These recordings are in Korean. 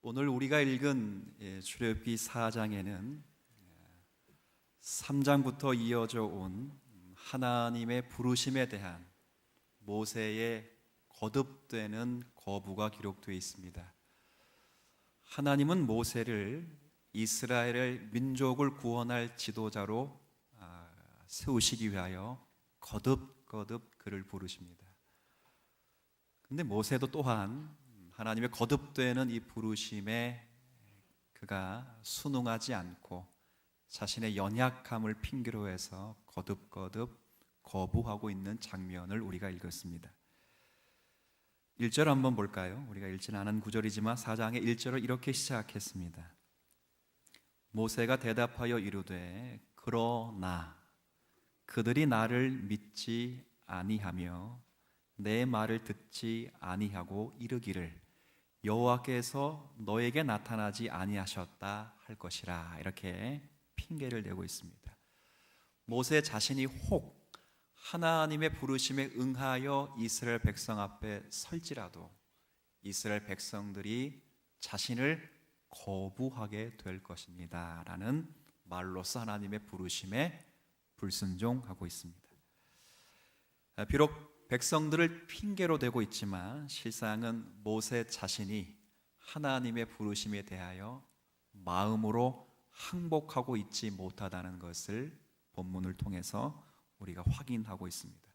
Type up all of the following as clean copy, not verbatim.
오늘 우리가 읽은 출애굽기 4장에는 3장부터 이어져 온 하나님의 부르심에 대한 모세의 거듭되는 거부가 기록되어 있습니다. 하나님은 모세를 이스라엘의 민족을 구원할 지도자로 세우시기 위하여 거듭 그를 부르십니다. 그런데 모세도 또한 하나님의 거듭되는 이 부르심에 그가 순응하지 않고 자신의 연약함을 핑계로 해서 거듭 거부하고 있는 장면을 우리가 읽었습니다. 1절 한번 볼까요? 우리가 읽지는 않은 구절이지만 4장의 1절을 이렇게 시작했습니다. 모세가 대답하여 이르되 그러나 그들이 나를 믿지 아니하며 내 말을 듣지 아니하고 이르기를 여호와께서 너에게 나타나지 아니하셨다 할 것이라, 이렇게 핑계를 대고 있습니다. 모세 자신이 혹 하나님의 부르심에 응하여 이스라엘 백성 앞에 설지라도 이스라엘 백성들이 자신을 거부하게 될 것입니다 라는 말로서 하나님의 부르심에 불순종하고 있습니다. 비록 백성들을 핑계로 대고 있지만 실상은 모세 자신이 하나님의 부르심에 대하여 마음으로 항복하고 있지 못하다는 것을 본문을 통해서 우리가 확인하고 있습니다.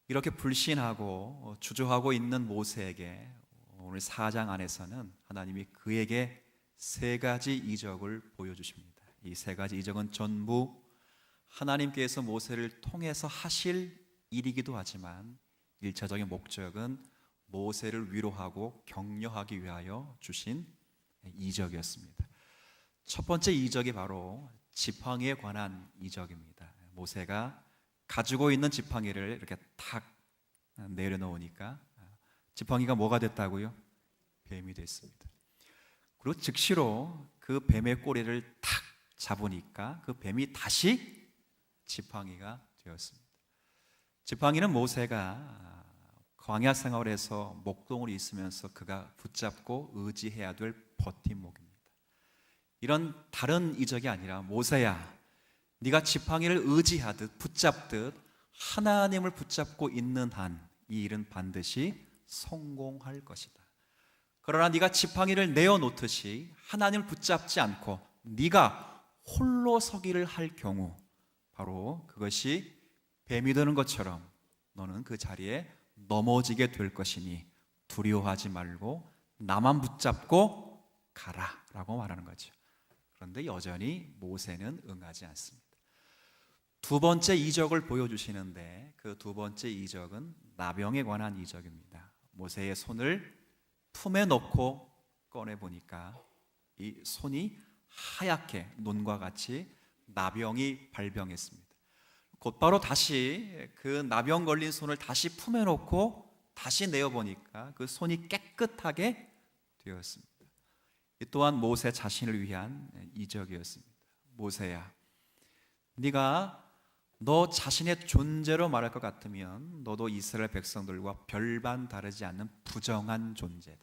이렇게 불신하고 주저하고 있는 모세에게 오늘 4장 안에서는 하나님이 그에게 세 가지 이적을 보여주십니다. 이 세 가지 이적은 전부 하나님께서 모세를 통해서 하실 일이기도 하지만 1차적인 목적은 모세를 위로하고 격려하기 위하여 주신 이적이었습니다. 첫 번째 이적이 바로 지팡이에 관한 이적입니다. 모세가 가지고 있는 지팡이를 이렇게 탁 내려놓으니까 지팡이가 뭐가 됐다고요? 뱀이 됐습니다. 그리고 즉시로 그 뱀의 꼬리를 탁 잡으니까 그 뱀이 다시 지팡이가 되었습니다. 지팡이는 모세가 광야 생활에서 목동으로 있으면서 그가 붙잡고 의지해야 될 버팀목입니다. 이런 다른 이적이 아니라 모세야, 네가 지팡이를 의지하듯 붙잡듯 하나님을 붙잡고 있는 한 이 일은 반드시 성공할 것이다. 그러나 네가 지팡이를 내어놓듯이 하나님을 붙잡지 않고 네가 홀로 서기를 할 경우 바로 그것이 뱀이 되는 것처럼 너는 그 자리에 넘어지게 될 것이니 두려워하지 말고 나만 붙잡고 가라 라고 말하는 거죠. 그런데 여전히 모세는 응하지 않습니다. 두 번째 이적을 보여주시는데 그 두 번째 이적은 나병에 관한 이적입니다. 모세의 손을 품에 넣고 꺼내보니까 이 손이 하얗게 눈과 같이 나병이 발병했습니다. 곧바로 다시 그 나병 걸린 손을 다시 품에 넣고 다시 내어보니까 그 손이 깨끗하게 되었습니다. 이 또한 모세 자신을 위한 이적이었습니다. 모세야, 네가 너 자신의 존재로 말할 것 같으면 너도 이스라엘 백성들과 별반 다르지 않는 부정한 존재다.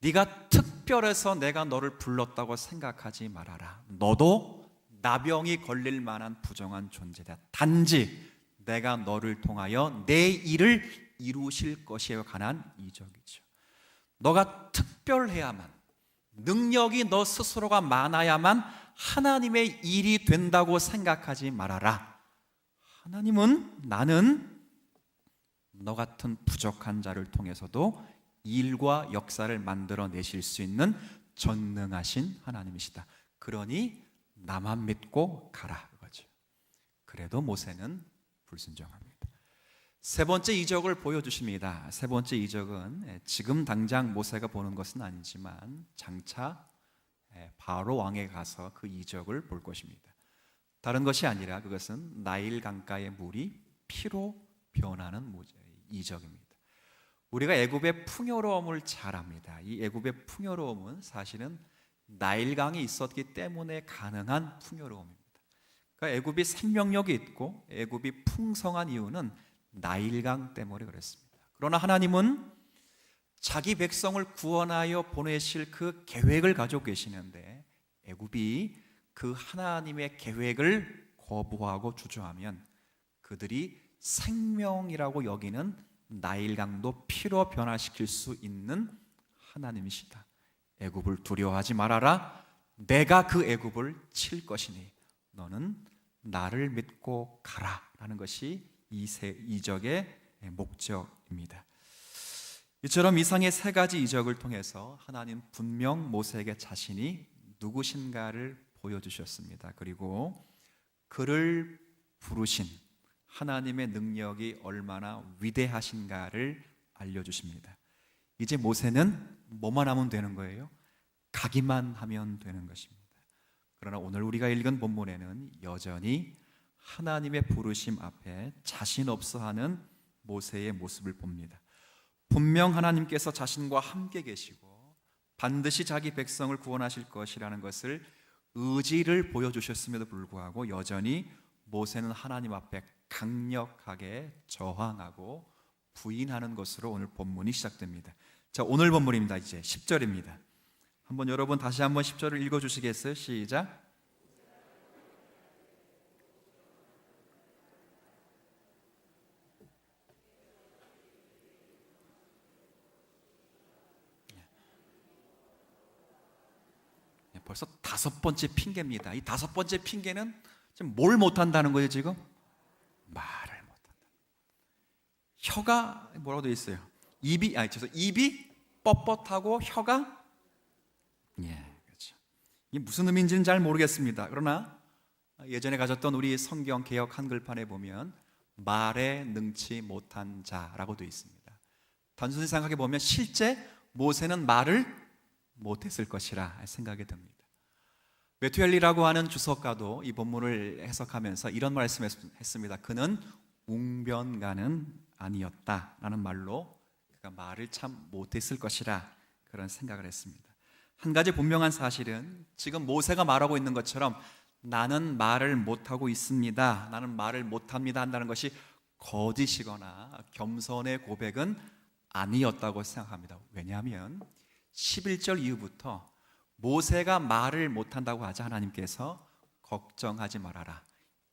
네가 특별해서 내가 너를 불렀다고 생각하지 말아라. 너도 나병이 걸릴 만한 부정한 존재다. 단지 내가 너를 통하여 내 일을 이루실 것에 관한 이적이죠. 너가 특별해야만, 능력이 너 스스로가 많아야만 하나님의 일이 된다고 생각하지 말아라. 하나님은 나는 너 같은 부족한 자를 통해서도 일과 역사를 만들어내실 수 있는 전능하신 하나님이시다. 그러니 나만 믿고 가라 그거죠. 그래도 모세는 불순종합니다. 세 번째 이적을 보여주십니다. 세 번째 이적은 지금 당장 모세가 보는 것은 아니지만 장차 바로 왕에 가서 그 이적을 볼 것입니다. 다른 것이 아니라 그것은 나일 강가의 물이 피로 변하는 이적입니다. 우리가 애굽의 풍요로움을 잘 압니다. 이 애굽의 풍요로움은 사실은 나일강이 있었기 때문에 가능한 풍요로움입니다. 그러니까 애굽이 생명력이 있고 애굽이 풍성한 이유는 나일강 때문에 그렇습니다. 그러나 하나님은 자기 백성을 구원하여 보내실 그 계획을 가지고 계시는데 애굽이 그 하나님의 계획을 거부하고 주저하면 그들이 생명이라고 여기는 나일강도 피로 변화시킬 수 있는 하나님이시다. 애굽을 두려워하지 말아라. 내가 그 애굽을 칠 것이니 너는 나를 믿고 가라 라는 것이 이적의 목적입니다. 이처럼 이상의 세 가지 이적을 통해서 하나님 분명 모세에게 자신이 누구신가를 보여주셨습니다. 그리고 그를 부르신 하나님의 능력이 얼마나 위대하신가를 알려주십니다. 이제 모세는 뭐만 하면 되는 거예요? 가기만 하면 되는 것입니다. 그러나 오늘 우리가 읽은 본문에는 여전히 하나님의 부르심 앞에 자신 없어하는 모세의 모습을 봅니다. 분명 하나님께서 자신과 함께 계시고 반드시 자기 백성을 구원하실 것이라는 것을 의지를 보여주셨음에도 불구하고 여전히 모세는 하나님 앞에 강력하게 저항하고 부인하는 것으로 오늘 본문이 시작됩니다. 자, 오늘 본문입니다. 이제 10절입니다. 한번 여러분 다시 한번 10절을 읽어주시겠어요? 시작. 벌써 다섯 번째 핑계입니다. 이 다섯 번째 핑계는 지금 뭘 못한다는 거예요? 지금 말을 못한다. 혀가 뭐라고 되어 있어요? 입이 뻣뻣하고 혀가 그렇죠. 이게 무슨 의미인지는 잘 모르겠습니다. 그러나 예전에 가졌던 우리 성경 개역 한글판에 보면 말에 능치 못한 자라고 되어 있습니다. 단순히 생각해 보면 실제 모세는 말을 못했을 것이라 생각이 듭니다. 메투엘리라고 하는 주석가도 이 본문을 해석하면서 이런 말씀했습니다. 그는 웅변가는 아니었다라는 말로 그가 말을 참 못했을 것이라 그런 생각을 했습니다. 한 가지 분명한 사실은 지금 모세가 말하고 있는 것처럼 나는 말을 못하고 있습니다, 나는 말을 못합니다 한다는 것이 거짓이거나 겸손의 고백은 아니었다고 생각합니다. 왜냐하면 11절 이후부터 모세가 말을 못한다고 하자 하나님께서 걱정하지 말아라.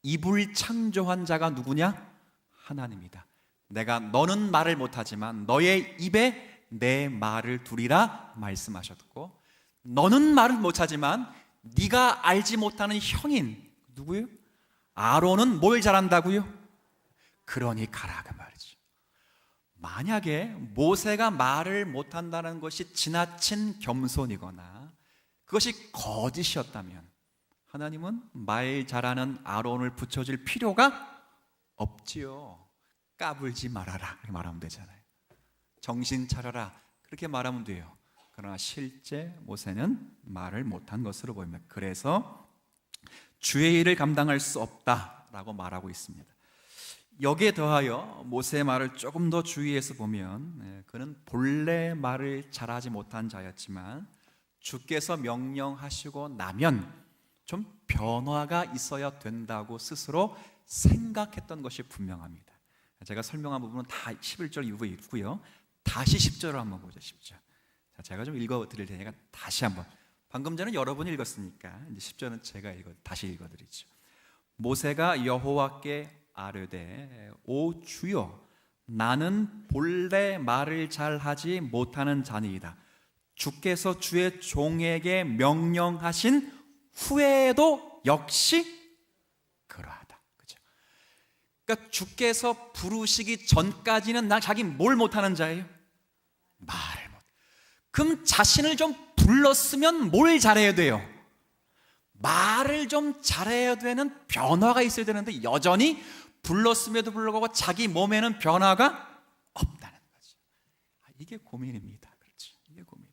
입을 창조한 자가 누구냐? 하나님이다. 내가 너는 말을 못하지만 너의 입에 내 말을 두리라 말씀하셨고, 너는 말을 못하지만 네가 알지 못하는 형인 누구요? 아론은 뭘 잘한다고요? 그러니 가라 그 말이죠. 만약에 모세가 말을 못한다는 것이 지나친 겸손이거나 그것이 거짓이었다면 하나님은 말 잘하는 아론을 붙여줄 필요가 없지요. 까불지 말아라 이렇게 말하면 되잖아요. 정신 차려라 그렇게 말하면 돼요. 그러나 실제 모세는 말을 못한 것으로 보입니다. 그래서 주의 일을 감당할 수 없다라고 말하고 있습니다. 여기에 더하여 모세의 말을 조금 더 주의해서 보면 그는 본래 말을 잘하지 못한 자였지만 주께서 명령하시고 나면 좀 변화가 있어야 된다고 스스로 생각했던 것이 분명합니다. 제가 설명한 부분은 다 11절 이후에 있고요. 다시 10절을 한번 보죠. 10절. 자, 제가 좀 읽어드릴 테니까 다시 한번. 방금 전에 여러분이 읽었으니까 이제 10절은 제가 다시 읽어드리죠. 모세가 여호와께 아뢰되 오 주여 나는 본래 말을 잘하지 못하는 자니이다. 주께서 주의 종에게 명령하신 후에도 역시 그러하다. 그렇죠? 그러니까 주께서 부르시기 전까지는 자기 뭘 못하는 자예요? 말을 못. 그럼 자신을 좀 불렀으면 뭘 잘해야 돼요? 말을 좀 잘해야 되는 변화가 있어야 되는데 여전히 불렀음에도 불구하고 자기 몸에는 변화가 없다는 거죠. 이게 고민입니다. 그렇죠? 이게 고민.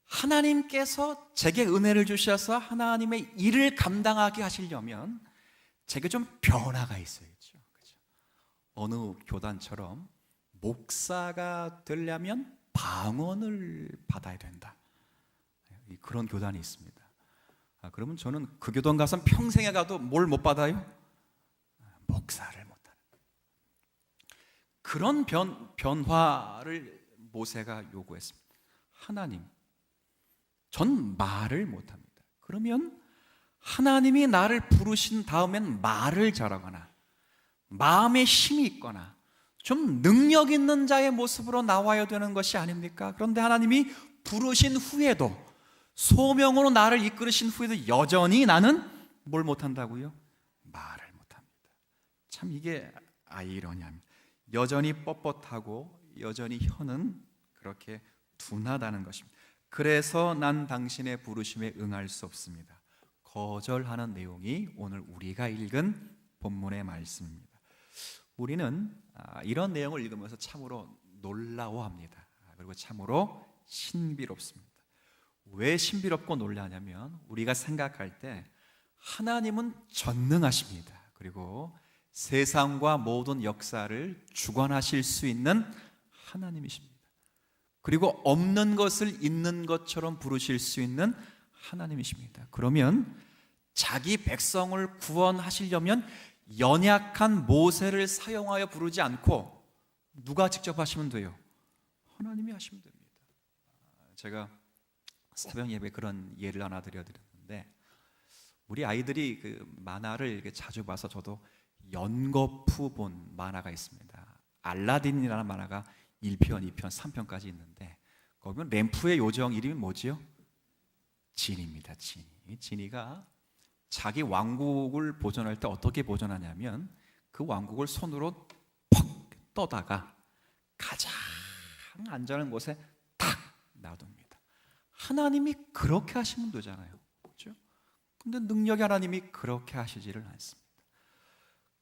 하나님께서 제게 은혜를 주셔서 하나님의 일을 감당하게 하시려면 제게 좀 변화가 있어야죠. 그렇죠? 어느 교단처럼 목사가 되려면 방언을 받아야 된다. 그런 교단이 있습니다. 그러면 저는 그 교단 가서 평생에 가도 뭘 못 받아요? 목사를 못 하는. 그런 변화를 모세가 요구했습니다. 하나님, 전 말을 못합니다. 그러면 하나님이 나를 부르신 다음엔 말을 잘하거나 마음에 힘이 있거나 좀 능력 있는 자의 모습으로 나와야 되는 것이 아닙니까? 그런데 하나님이 부르신 후에도, 소명으로 나를 이끌으신 후에도 여전히 나는 뭘 못한다고요? 말을 못합니다. 참 이게 아이러니합니다. 여전히 뻣뻣하고 여전히 혀는 그렇게 둔하다는 것입니다. 그래서 난 당신의 부르심에 응할 수 없습니다. 거절하는 내용이 오늘 우리가 읽은 본문의 말씀입니다. 우리는 이런 내용을 읽으면서 참으로 놀라워합니다. 그리고 참으로 신비롭습니다. 왜 신비롭고 놀라냐면 우리가 생각할 때 하나님은 전능하십니다. 그리고 세상과 모든 역사를 주관하실 수 있는 하나님이십니다. 그리고 없는 것을 있는 것처럼 부르실 수 있는 하나님이십니다. 그러면 자기 백성을 구원하시려면 연약한 모세를 사용하여 부르지 않고 누가 직접 하시면 돼요? 하나님이 하시면 됩니다. 제가 새벽 예배 그런 예를 하나 드렸는데, 우리 아이들이 그 만화를 이렇게 자주 봐서 저도 연거푸 본 만화가 있습니다. 알라딘이라는 만화가 1편, 2편, 3편까지 있는데 거기 보면 램프의 요정 이름이 뭐지요? 지니입니다. 지니가 자기 왕국을 보존할 때 어떻게 보존하냐면 그 왕국을 손으로 퍽 떠다가 가장 안전한 곳에 탁 놔둡니다. 하나님이 그렇게 하시면 되잖아요. 그렇죠? 근데 능력의 하나님이 그렇게 하시지를 않습니다.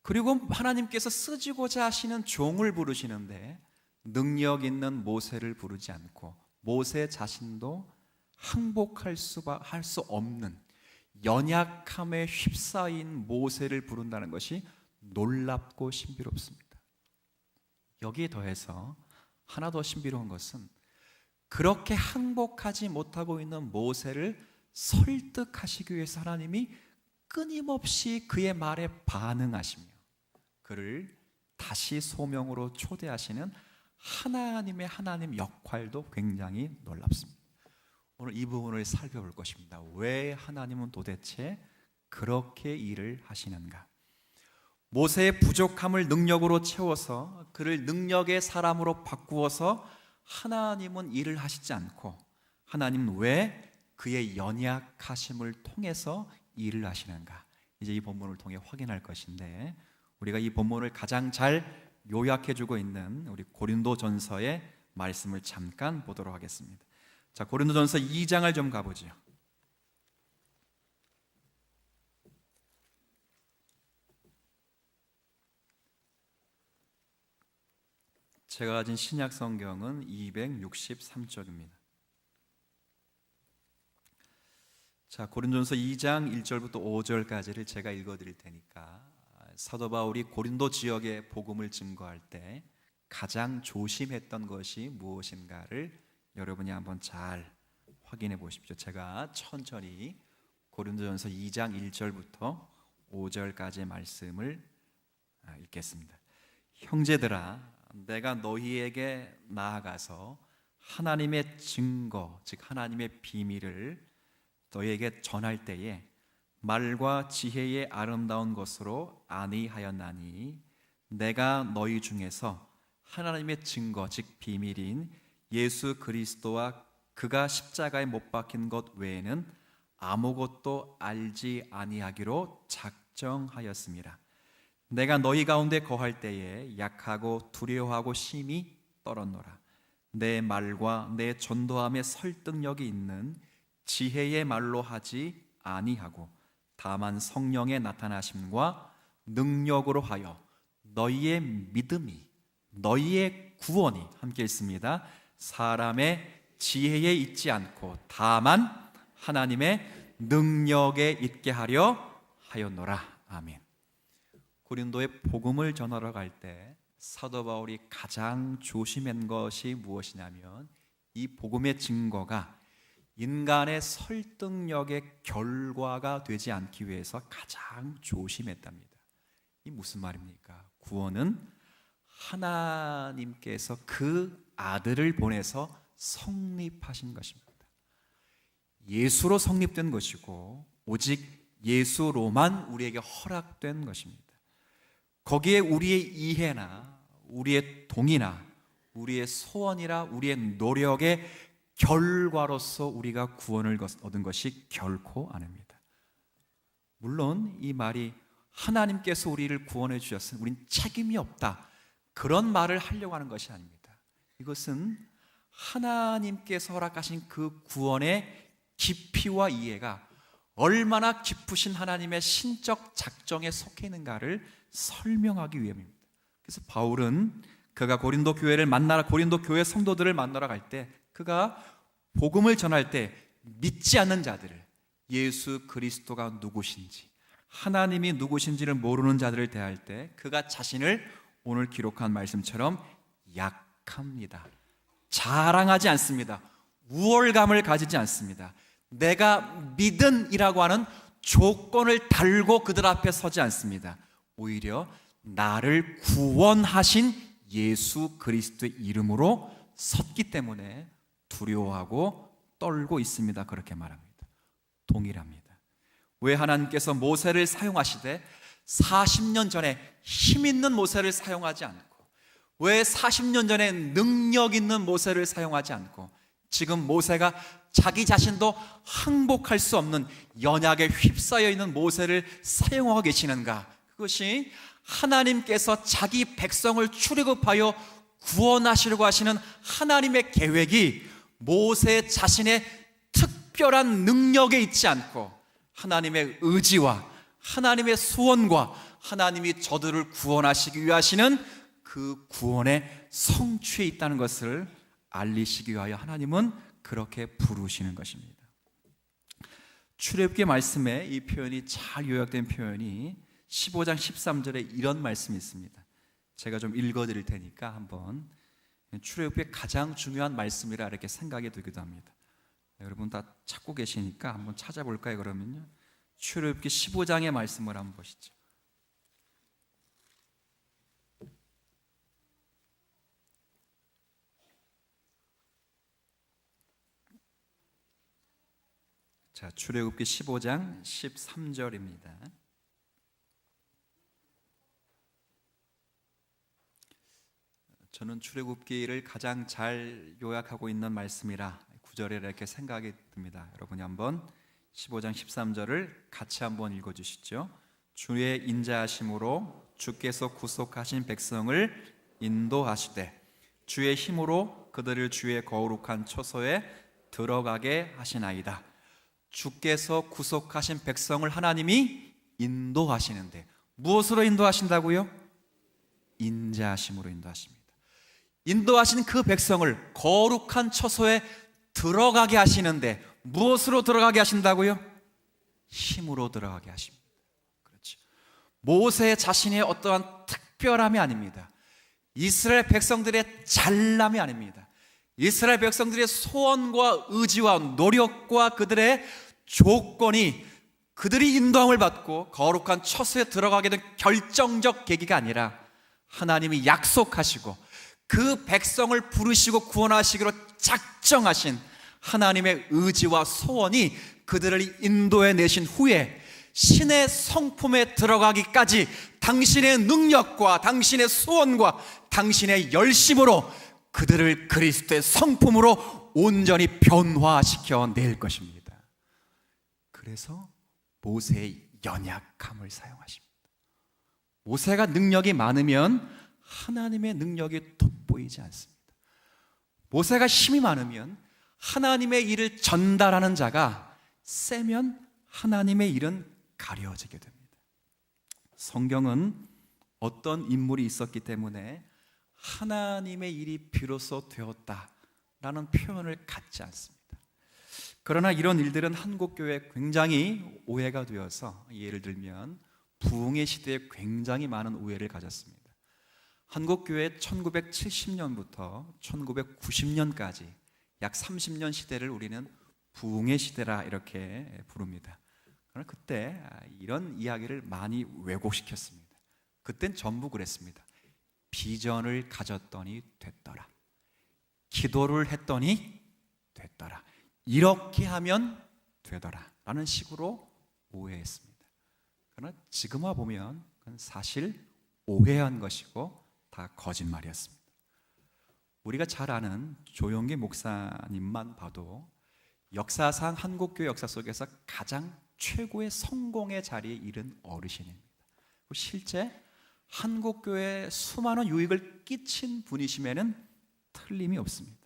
그리고 하나님께서 쓰시고자 하시는 종을 부르시는데 능력 있는 모세를 부르지 않고 모세 자신도 항복할 수 없는 연약함에 휩싸인 모세를 부른다는 것이 놀랍고 신비롭습니다. 여기에 더해서 하나 더 신비로운 것은 그렇게 항복하지 못하고 있는 모세를 설득하시기 위해서 하나님이 끊임없이 그의 말에 반응하시며 그를 다시 소명으로 초대하시는 하나님 역할도 굉장히 놀랍습니다. 오늘 이 부분을 살펴볼 것입니다. 왜 하나님은 도대체 그렇게 일을 하시는가? 모세의 부족함을 능력으로 채워서 그를 능력의 사람으로 바꾸어서 하나님은 일을 하시지 않고 하나님은 왜 그의 연약하심을 통해서 일을 하시는가? 이제 이 본문을 통해 확인할 것인데, 우리가 이 본문을 가장 잘 요약해주고 있는 우리 고린도전서의 말씀을 잠깐 보도록 하겠습니다. 자, 고린도전서 2장을 좀 가보죠. 제가 가진 신약 성경은 263쪽입니다. 자, 고린도전서 2장 1절부터 5절까지를 제가 읽어드릴 테니까 사도 바울이 고린도 지역의 복음을 증거할 때 가장 조심했던 것이 무엇인가를 여러분이 한번 잘 확인해 보십시오. 제가 천천히 고린도전서 2장 1절부터 5절까지의 말씀을 읽겠습니다. 형제들아, 내가 너희에게 나아가서 하나님의 증거, 즉 하나님의 비밀을 너희에게 전할 때에 말과 지혜의 아름다운 것으로 안위하였나니 내가 너희 중에서 하나님의 증거, 즉 비밀인 예수 그리스도와 그가 십자가에 못 박힌 것 외에는 아무것도 알지 아니하기로 작정하였습니다. 내가 너희 가운데 거할 때에 약하고 두려워하고 심히 떨었노라. 내 말과 내 전도함에 설득력이 있는 지혜의 말로 하지 아니하고 다만 성령의 나타나심과 능력으로 하여 너희의 믿음이, 너희의 구원이, 함께 읽습니다, 사람의 지혜에 있지 않고 다만 하나님의 능력에 있게 하려 하였노라. 아멘. 고린도에 복음을 전하러 갈 때 사도 바울이 가장 조심한 것이 무엇이냐면 이 복음의 증거가 인간의 설득력의 결과가 되지 않기 위해서 가장 조심했답니다. 이 무슨 말입니까? 구원은 하나님께서 그 아들을 보내서 성립하신 것입니다. 예수로 성립된 것이고 오직 예수로만 우리에게 허락된 것입니다. 거기에 우리의 이해나 우리의 동의나 우리의 소원이나 우리의 노력의 결과로서 우리가 구원을 얻은 것이 결코 아닙니다. 물론 이 말이 하나님께서 우리를 구원해 주셨으니 우린 책임이 없다, 그런 말을 하려고 하는 것이 아닙니다. 이것은 하나님께서 허락하신 그 구원의 깊이와 이해가 얼마나 깊으신 하나님의 신적 작정에 속해 있는가를 설명하기 위함입니다. 그래서 바울은 그가 고린도 교회 성도들을 만나러 갈 때, 그가 복음을 전할 때 믿지 않는 자들을, 예수 그리스도가 누구신지, 하나님이 누구신지를 모르는 자들을 대할 때 그가 자신을 오늘 기록한 말씀처럼 약합니다. 자랑하지 않습니다. 우월감을 가지지 않습니다. 내가 믿음이라고 하는 조건을 달고 그들 앞에 서지 않습니다. 오히려 나를 구원하신 예수 그리스도의 이름으로 섰기 때문에 두려워하고 떨고 있습니다. 그렇게 말합니다. 동일합니다. 왜 하나님께서 모세를 사용하시되 40년 전에 힘 있는 모세를 사용하지 않고, 왜 40년 전에 능력 있는 모세를 사용하지 않고 지금 모세가 자기 자신도 항복할 수 없는 연약에 휩싸여 있는 모세를 사용하고 계시는가? 그것이 하나님께서 자기 백성을 출애굽하여 구원하시려고 하시는 하나님의 계획이 모세 자신의 특별한 능력에 있지 않고 하나님의 의지와 하나님의 소원과 하나님이 저들을 구원하시기 위해 하시는 그 구원의 성취에 있다는 것을 알리시기 위하여 하나님은 그렇게 부르시는 것입니다. 출애굽기 말씀에 이 표현이 잘 요약된 표현이 15장 13절에 이런 말씀이 있습니다. 제가 좀 읽어드릴 테니까 한번, 출애굽기의 가장 중요한 말씀이라 이렇게 생각이 들기도 합니다. 여러분 다 찾고 계시니까 한번 찾아볼까요? 그러면요, 출애굽기 15장의 말씀을 한번 보시죠. 자, 출애굽기 15장 13절입니다. 저는 출애굽기를 가장 잘 요약하고 있는 말씀이라 9절에 이렇게 생각이 듭니다. 여러분이 한번 15장 13절을 같이 한번 읽어주시죠. 주의 인자하심으로 주께서 구속하신 백성을 인도하시되 주의 힘으로 그들을 주의 거룩한 처소에 들어가게 하시나이다. 주께서 구속하신 백성을 하나님이 인도하시는데 무엇으로 인도하신다고요? 인자하심으로 인도하십니다. 인도하신 그 백성을 거룩한 처소에 들어가게 하시는데 무엇으로 들어가게 하신다고요? 힘으로 들어가게 하십니다. 그렇죠. 모세 자신의 어떠한 특별함이 아닙니다. 이스라엘 백성들의 잘남이 아닙니다. 이스라엘 백성들의 소원과 의지와 노력과 그들의 조건이 그들이 인도함을 받고 거룩한 처소에 들어가게 된 결정적 계기가 아니라 하나님이 약속하시고 그 백성을 부르시고 구원하시기로 작정하신 하나님의 의지와 소원이 그들을 인도해 내신 후에 신의 성품에 들어가기까지 당신의 능력과 당신의 소원과 당신의 열심으로 그들을 그리스도의 성품으로 온전히 변화시켜 낼 것입니다. 그래서 모세의 연약함을 사용하십니다. 모세가 능력이 많으면 하나님의 능력이 돋보이지 않습니다. 모세가 힘이 많으면 하나님의 일을 전달하는 자가 세면 하나님의 일은 가려지게 됩니다. 성경은 어떤 인물이 있었기 때문에 하나님의 일이 비로소 되었다라는 표현을 갖지 않습니다. 그러나 이런 일들은 한국교회에 굉장히 오해가 되어서, 예를 들면 부흥의 시대에 굉장히 많은 오해를 가졌습니다. 한국교회 1970년부터 1990년까지 약 30년 시대를 우리는 부흥의 시대라 이렇게 부릅니다. 그러나 그때 이런 이야기를 많이 왜곡시켰습니다. 그땐 전부 그랬습니다. 비전을 가졌더니 됐더라. 기도를 했더니 됐더라. 이렇게 하면 되더라 라는 식으로 오해했습니다. 그러나 지금 와 보면 그건 사실 오해한 것이고 다 거짓말이었습니다. 우리가 잘 아는 조용기 목사님만 봐도 역사상 한국교회 역사 속에서 가장 최고의 성공의 자리에 이른 어르신입니다. 실제 한국교회에 수많은 유익을 끼친 분이심에는 틀림이 없습니다.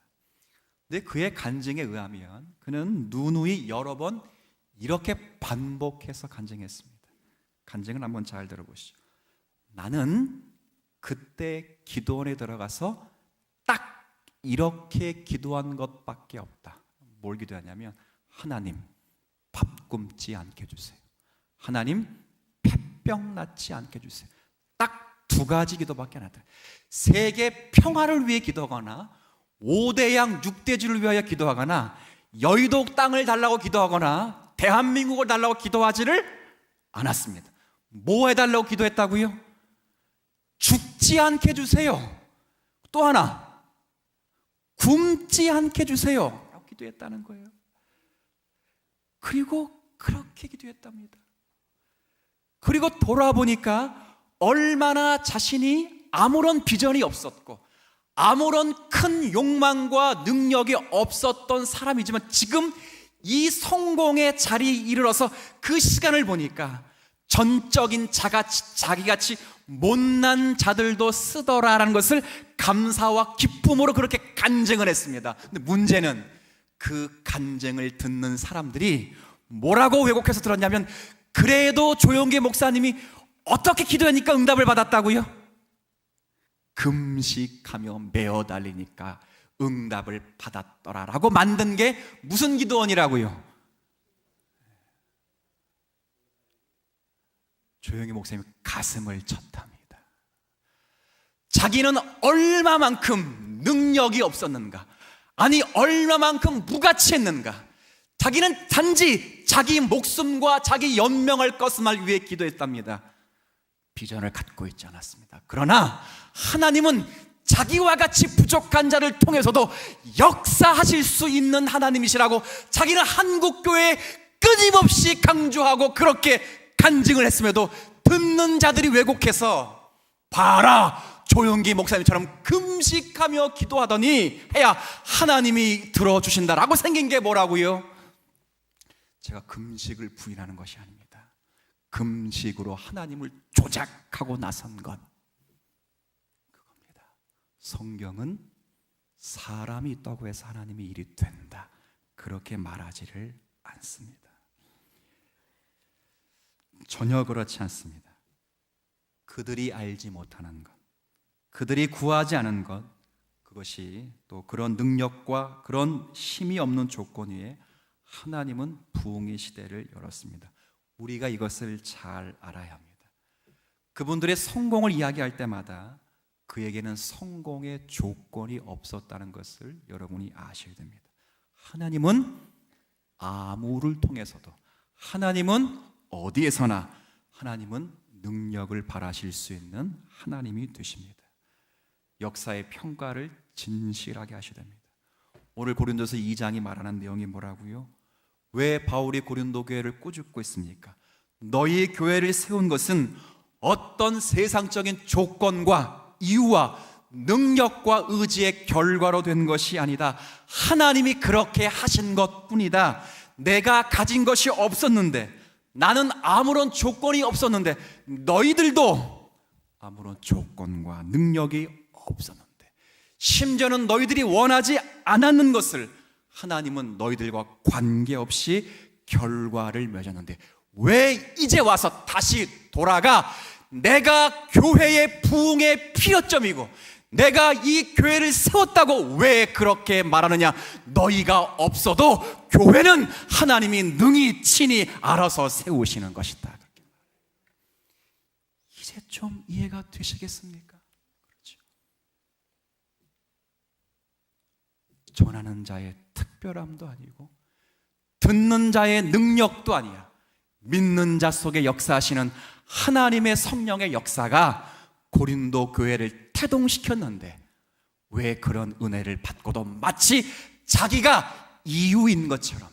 근데 그의 간증에 의하면 그는 누누이 여러 번 이렇게 반복해서 간증했습니다. 간증을 한번 잘 들어보시죠. 나는 그때 기도원에 들어가서 딱 이렇게 기도한 것밖에 없다. 뭘 기도하냐면, 하나님 밥 굶지 않게 해주세요. 하나님 폐병 낫지 않게 해주세요. 딱 두 가지 기도밖에 안 하더라. 세계 평화를 위해 기도하거나 5대양 6대주를 위하여 기도하거나 여의도 땅을 달라고 기도하거나 대한민국을 달라고 기도하지를 않았습니다. 뭐 해달라고 기도했다고요? 죽지 않게 해주세요. 또 하나, 굶지 않게 해주세요 라고 기도했다는 거예요. 그리고 그렇게 기도했답니다. 그리고 돌아보니까 얼마나 자신이 아무런 비전이 없었고 아무런 큰 욕망과 능력이 없었던 사람이지만 지금 이 성공의 자리에 이르러서 그 시간을 보니까 전적인 자기같이 못난 자들도 쓰더라라는 것을 감사와 기쁨으로 그렇게 간증을 했습니다. 근데 문제는 그 간증을 듣는 사람들이 뭐라고 왜곡해서 들었냐면, 그래도 조용기 목사님이 어떻게 기도하니까 응답을 받았다고요? 금식하며 매어 달리니까 응답을 받았더라라고 만든 게 무슨 기도원이라고요? 조용기 목사님이 가슴을 쳤답니다. 자기는 얼마만큼 능력이 없었는가, 아니 얼마만큼 무가치했는가, 자기는 단지 자기 목숨과 자기 연명을 거스말 위해 기도했답니다. 비전을 갖고 있지 않았습니다. 그러나 하나님은 자기와 같이 부족한 자를 통해서도 역사하실 수 있는 하나님이시라고 자기는 한국교회에 끊임없이 강조하고 그렇게 간증을 했음에도 듣는 자들이 왜곡해서, 봐라 조용기 목사님처럼 금식하며 기도하더니 해야 하나님이 들어주신다라고 생긴 게 뭐라고요? 제가 금식을 부인하는 것이 아닙니다. 금식으로 하나님을 조작하고 나선 것, 그겁니다. 성경은 사람이 있다고 해서 하나님이 일이 된다, 그렇게 말하지를 않습니다. 전혀 그렇지 않습니다. 그들이 알지 못하는 것, 그들이 구하지 않은 것, 그것이 또 그런 능력과 그런 힘이 없는 조건 위에 하나님은 부흥의 시대를 열었습니다. 우리가 이것을 잘 알아야 합니다. 그분들의 성공을 이야기할 때마다 그에게는 성공의 조건이 없었다는 것을 여러분이 아셔야 됩니다. 하나님은 아무를 통해서도, 하나님은 어디에서나, 하나님은 능력을 발하실 수 있는 하나님이 되십니다. 역사의 평가를 진실하게 하셔야 됩니다. 오늘 고린도서 2장이 말하는 내용이 뭐라고요? 왜 바울이 고린도 교회를 꾸짖고 있습니까? 너희 교회를 세운 것은 어떤 세상적인 조건과 이유와 능력과 의지의 결과로 된 것이 아니다. 하나님이 그렇게 하신 것뿐이다. 내가 가진 것이 없었는데, 나는 아무런 조건이 없었는데, 너희들도 아무런 조건과 능력이 없었는데, 심지어는 너희들이 원하지 않았는 것을 하나님은 너희들과 관계없이 결과를 맺었는데, 왜 이제 와서 다시 돌아가 내가 교회의 부흥의 필요점이고 내가 이 교회를 세웠다고 왜 그렇게 말하느냐? 너희가 없어도 교회는 하나님이 능히 친히 알아서 세우시는 것이다. 이제 좀 이해가 되시겠습니까? 그렇죠. 전하는 자의 특별함도 아니고 듣는 자의 능력도 아니야. 믿는 자 속에 역사하시는 하나님의 성령의 역사가 고린도 교회를 해동시켰는데 왜 그런 은혜를 받고도 마치 자기가 이유인 것처럼,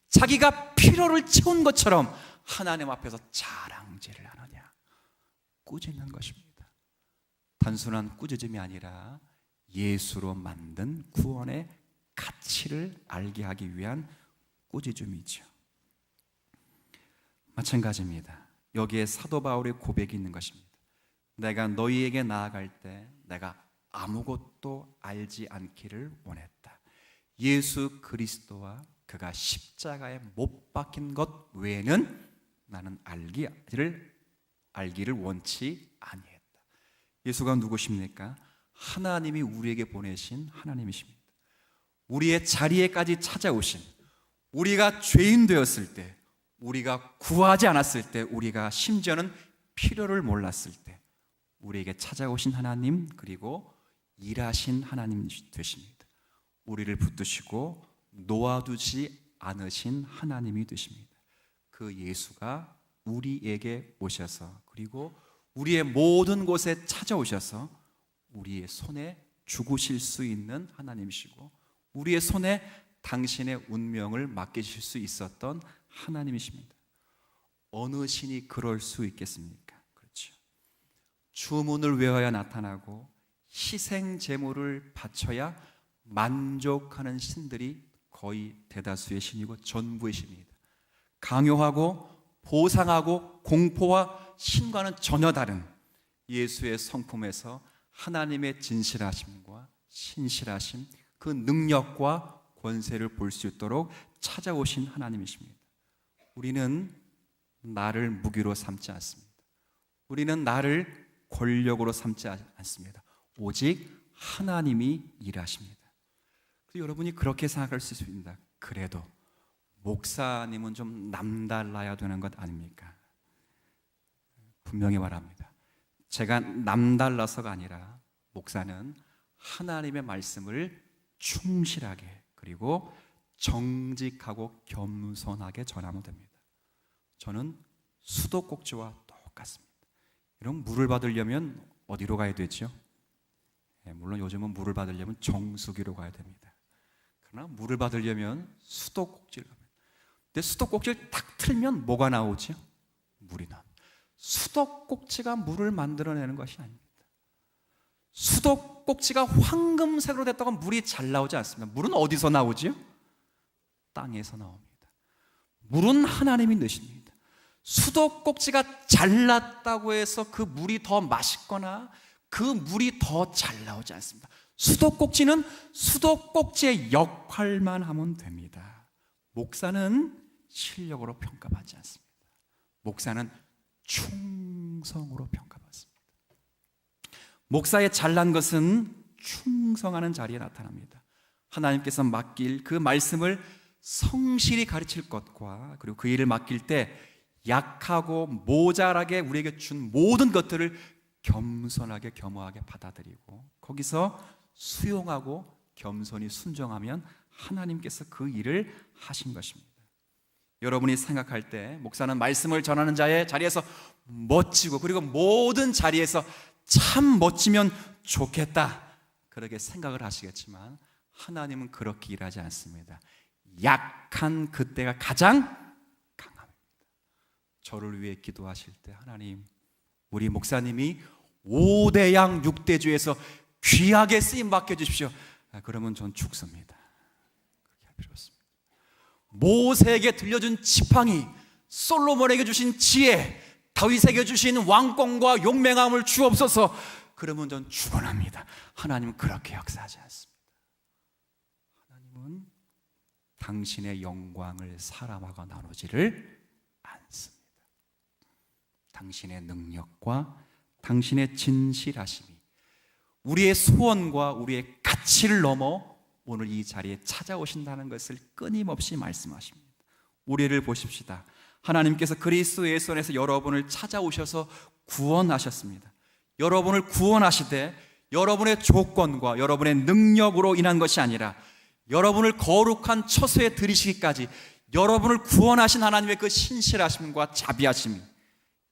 자기가 필요를 채운 것처럼 하나님 앞에서 자랑질을 하느냐? 꾸짖는 것입니다. 단순한 꾸짖음이 아니라 예수로 만든 구원의 가치를 알게 하기 위한 꾸짖음이죠. 마찬가지입니다. 여기에 사도 바울의 고백이 있는 것입니다. 내가 너희에게 나아갈 때 내가 아무것도 알지 않기를 원했다. 예수 그리스도와 그가 십자가에 못 박힌 것 외에는 나는 알기를 원치 아니했다. 예수가 누구십니까? 하나님이 우리에게 보내신 하나님이십니다. 우리의 자리에까지 찾아오신, 우리가 죄인 되었을 때, 우리가 구하지 않았을 때, 우리가 심지어는 필요를 몰랐을 때 우리에게 찾아오신 하나님, 그리고 일하신 하나님 되십니다. 우리를 붙드시고 놓아두지 않으신 하나님이 되십니다. 그 예수가 우리에게 오셔서, 그리고 우리의 모든 곳에 찾아오셔서 우리의 손에 죽으실 수 있는 하나님이시고, 우리의 손에 당신의 운명을 맡기실 수 있었던 하나님이십니다. 어느 신이 그럴 수 있겠습니까? 그렇죠. 주문을 외워야 나타나고 희생 제물을 바쳐야 만족하는 신들이 거의 대다수의 신이고 전부의 신입니다. 강요하고 보상하고 공포와 신과는 전혀 다른 예수의 성품에서 하나님의 진실하심과 신실하심, 그 능력과 권세를 볼 수 있도록 찾아오신 하나님이십니다. 우리는 나를 무기로 삼지 않습니다. 우리는 나를 권력으로 삼지 않습니다. 오직 하나님이 일하십니다. 여러분이 그렇게 생각할 수 있습니다. 그래도 목사님은 좀 남달라야 되는 것 아닙니까? 분명히 말합니다. 제가 남달라서가 아니라 목사는 하나님의 말씀을 충실하게, 그리고 정직하고 겸손하게 전하면 됩니다. 저는 수도꼭지와 똑같습니다. 이런 물을 받으려면 어디로 가야 되죠? 물론 요즘은 물을 받으려면 정수기로 가야 됩니다. 그러나 물을 받으려면 수도꼭지를 갑니다. 근데 수도꼭지를 딱 틀면 뭐가 나오죠? 물이 나옵니다. 수도꼭지가 물을 만들어내는 것이 아닙니다. 수도꼭지가 황금색으로 됐다고 물이 잘 나오지 않습니다. 물은 어디서 나오죠? 땅에서 나옵니다. 물은 하나님이 내십니다. 수도꼭지가 잘났다고 해서 그 물이 더 맛있거나 그 물이 더 잘 나오지 않습니다. 수도꼭지는 수도꼭지의 역할만 하면 됩니다. 목사는 실력으로 평가받지 않습니다. 목사는 충성으로 평가받습니다. 목사의 잘난 것은 충성하는 자리에 나타납니다. 하나님께서 맡길 그 말씀을 성실히 가르칠 것과, 그리고 그 일을 맡길 때 약하고 모자라게 우리에게 준 모든 것들을 겸손하게 겸허하게 받아들이고 거기서 수용하고 겸손히 순종하면 하나님께서 그 일을 하신 것입니다. 여러분이 생각할 때 목사는 말씀을 전하는 자의 자리에서 멋지고, 그리고 모든 자리에서 참 멋지면 좋겠다, 그렇게 생각을 하시겠지만 하나님은 그렇게 일하지 않습니다. 약한 그때가 가장 강합니다. 저를 위해 기도하실 때 하나님, 우리 목사님이 5대 양 6대 주에서 귀하게 쓰임 받게 해주십시오. 그러면 전 죽습니다. 그렇게 할 필요 없습니다. 모세에게 들려준 지팡이, 솔로몬에게 주신 지혜, 다윗에게 주신 왕권과 용맹함을 주옵소서. 그러면 전 죽어납니다. 하나님은 그렇게 역사하지 않습니다. 하나님은 당신의 영광을 사람하고 나누지를 않습니다. 당신의 능력과 당신의 진실하심이 우리의 소원과 우리의 가치를 넘어 오늘 이 자리에 찾아오신다는 것을 끊임없이 말씀하십니다. 우리를 보십시다. 하나님께서 그리스도 예수 안에서 여러분을 찾아오셔서 구원하셨습니다. 여러분을 구원하시되 여러분의 조건과 여러분의 능력으로 인한 것이 아니라 여러분을 거룩한 처소에 들이시기까지 여러분을 구원하신 하나님의 그 신실하심과 자비하심이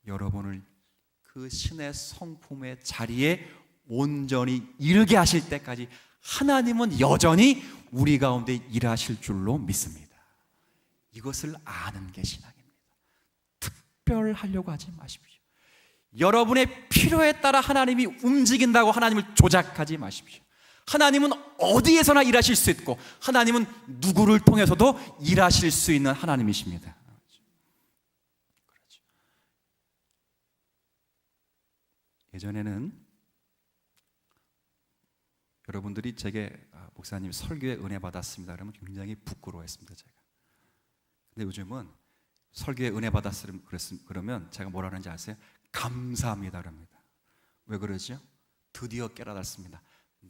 여러분을 그 신의 성품의 자리에 온전히 이르게 하실 때까지 하나님은 여전히 우리 가운데 일하실 줄로 믿습니다. 이것을 아는 게 신앙입니다. 특별하려고 하지 마십시오. 여러분의 필요에 따라 하나님이 움직인다고 하나님을 조작하지 마십시오. 하나님은 어디에서나 일하실 수 있고 하나님은 누구를 통해서도 일하실 수 있는 하나님이십니다. 그렇죠. 예전에는 여러분들이 제게 목사님 설교에 은혜 받았습니다 그러면 굉장히 부끄러워했습니다. 제가. 근데 요즘은 설교에 은혜 받았으면 그러면 제가 뭐라 하는지 아세요? 감사합니다 그럽니다. 왜 그러죠? 드디어 깨달았습니다.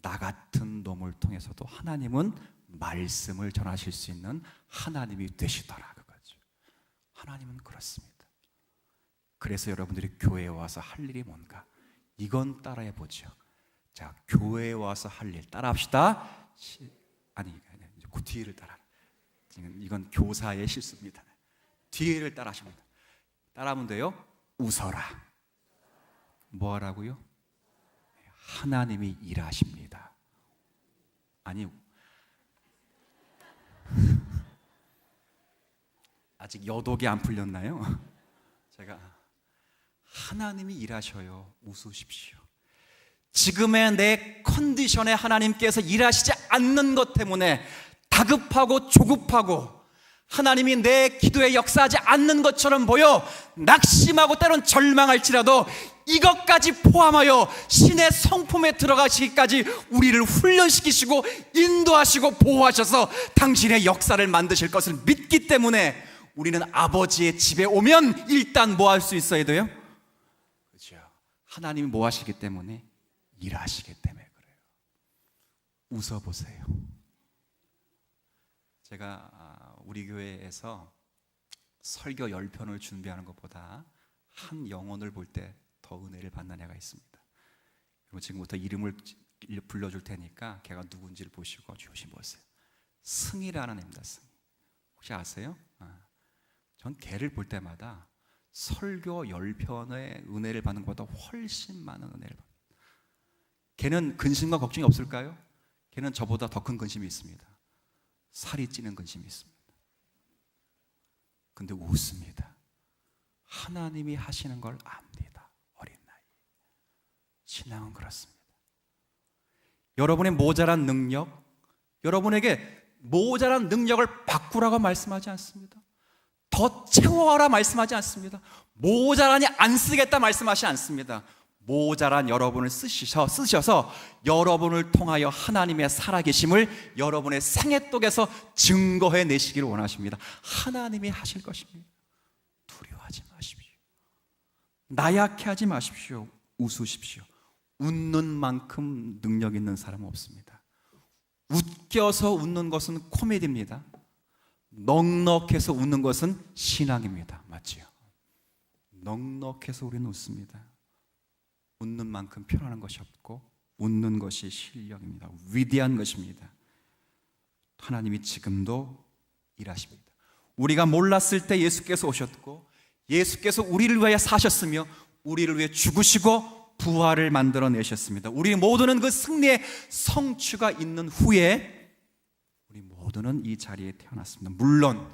나 같은 놈을 통해서도 하나님은 말씀을 전하실 수 있는 하나님이 되시더라 그거죠. 하나님은 그렇습니다. 그래서 여러분들이 교회에 와서 할 일이 뭔가 이건 따라해 보죠. 자, 교회에 와서 할 일 따라합시다. 아니, 그 뒤를 따라. 지금 이건 교사의 실수입니다. 뒤를 따라하십니다. 따라하면 돼요. 웃어라. 뭐 하라고요? 하나님이 일하십니다. 아니, 아직 여독이 안 풀렸나요? 제가 하나님이 일하셔요. 웃으십시오. 지금의 내 컨디션에 하나님께서 일하시지 않는 것 때문에 다급하고 조급하고 하나님이 내 기도에 역사하지 않는 것처럼 보여 낙심하고 때론 절망할지라도 이것까지 포함하여 신의 성품에 들어가시기까지 우리를 훈련시키시고 인도하시고 보호하셔서 당신의 역사를 만드실 것을 믿기 때문에 우리는 아버지의 집에 오면 일단 뭐 할 수 있어야 돼요? 그렇죠. 하나님이 뭐 하시기 때문에? 일하시기 때문에 그래요. 웃어보세요. 제가 우리 교회에서 설교 10편을 준비하는 것보다 한 영혼을 볼 때 더 은혜를 받는 애가 있습니다. 그리고 지금부터 이름을 불러줄 테니까 걔가 누군지를 보시고 조심 보세요. 승이라는 애입니다. 승. 혹시 아세요? 전 걔를 볼 때마다 설교 10편의 은혜를 받는 것보다 훨씬 많은 은혜를 받습니다. 걔는 근심과 걱정이 없을까요? 걔는 저보다 더 큰 근심이 있습니다. 살이 찌는 근심이 있습니다. 근데 웃습니다. 하나님이 하시는 걸 압니다. 어린 나이. 신앙은 그렇습니다. 여러분의 모자란 능력, 여러분에게 모자란 능력을 바꾸라고 말씀하지 않습니다. 더 채워라 말씀하지 않습니다. 모자라니 안 쓰겠다 말씀하지 않습니다. 모자란 여러분을 쓰셔서 여러분을 통하여 하나님의 살아계심을 여러분의 생애독에서 증거해 내시기를 원하십니다. 하나님이 하실 것입니다. 두려워하지 마십시오. 나약해 하지 마십시오. 웃으십시오. 웃는 만큼 능력 있는 사람은 없습니다. 웃겨서 웃는 것은 코미디입니다. 넉넉해서 웃는 것은 신앙입니다. 맞지요? 넉넉해서 우리는 웃습니다. 웃는 만큼 편안한 것이 없고 웃는 것이 실력입니다. 위대한 것입니다. 하나님이 지금도 일하십니다. 우리가 몰랐을 때 예수께서 오셨고 예수께서 우리를 위하여 사셨으며 우리를 위해 죽으시고 부활을 만들어내셨습니다. 우리 모두는 그 승리의 성취가 있는 후에 우리 모두는 이 자리에 태어났습니다. 물론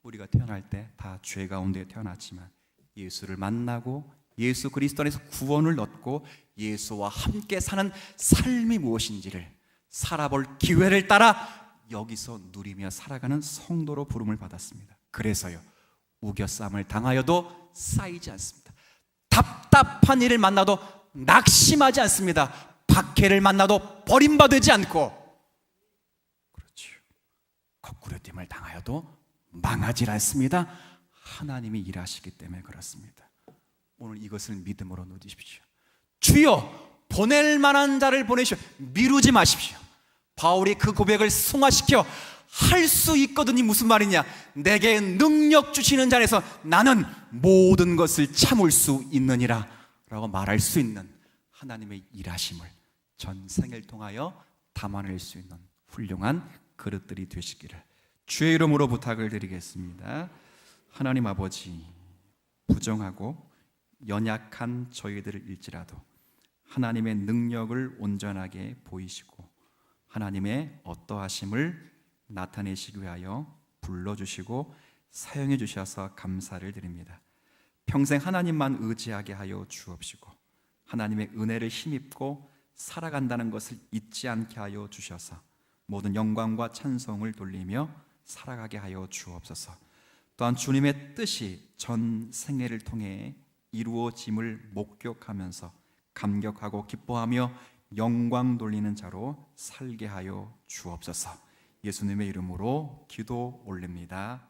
우리가 태어날 때 다 죄 가운데 태어났지만 예수를 만나고 예수 그리스도 안에서 구원을 얻고 예수와 함께 사는 삶이 무엇인지를 살아볼 기회를 따라 여기서 누리며 살아가는 성도로 부름을 받았습니다. 그래서요, 우겨쌈을 당하여도 쌓이지 않습니다. 답답한 일을 만나도 낙심하지 않습니다. 박해를 만나도 버림받지 않고, 그렇죠, 거꾸로 됨을 당하여도 망하지 않습니다. 하나님이 일하시기 때문에 그렇습니다. 오늘 이것을 믿음으로 누리십시오. 주여 보낼 만한 자를 보내시오. 미루지 마십시오. 바울이 그 고백을 승화시켜 할 수 있거든이 무슨 말이냐? 내게 능력 주시는 자에서 나는 모든 것을 참을 수 있느니라 라고 말할 수 있는 하나님의 일하심을 전생을 통하여 담아낼 수 있는 훌륭한 그릇들이 되시기를 주의 이름으로 부탁을 드리겠습니다. 하나님 아버지, 부정하고 연약한 저희들일지라도 하나님의 능력을 온전하게 보이시고 하나님의 어떠하심을 나타내시기 위하여 불러주시고 사용해 주셔서 감사를 드립니다. 평생 하나님만 의지하게 하여 주옵시고 하나님의 은혜를 힘입고 살아간다는 것을 잊지 않게 하여 주셔서 모든 영광과 찬송을 돌리며 살아가게 하여 주옵소서. 또한 주님의 뜻이 전 생애를 통해 이루어짐을 목격하면서 감격하고 기뻐하며 영광 돌리는 자로 살게 하여 주옵소서. 예수님의 이름으로 기도 올립니다.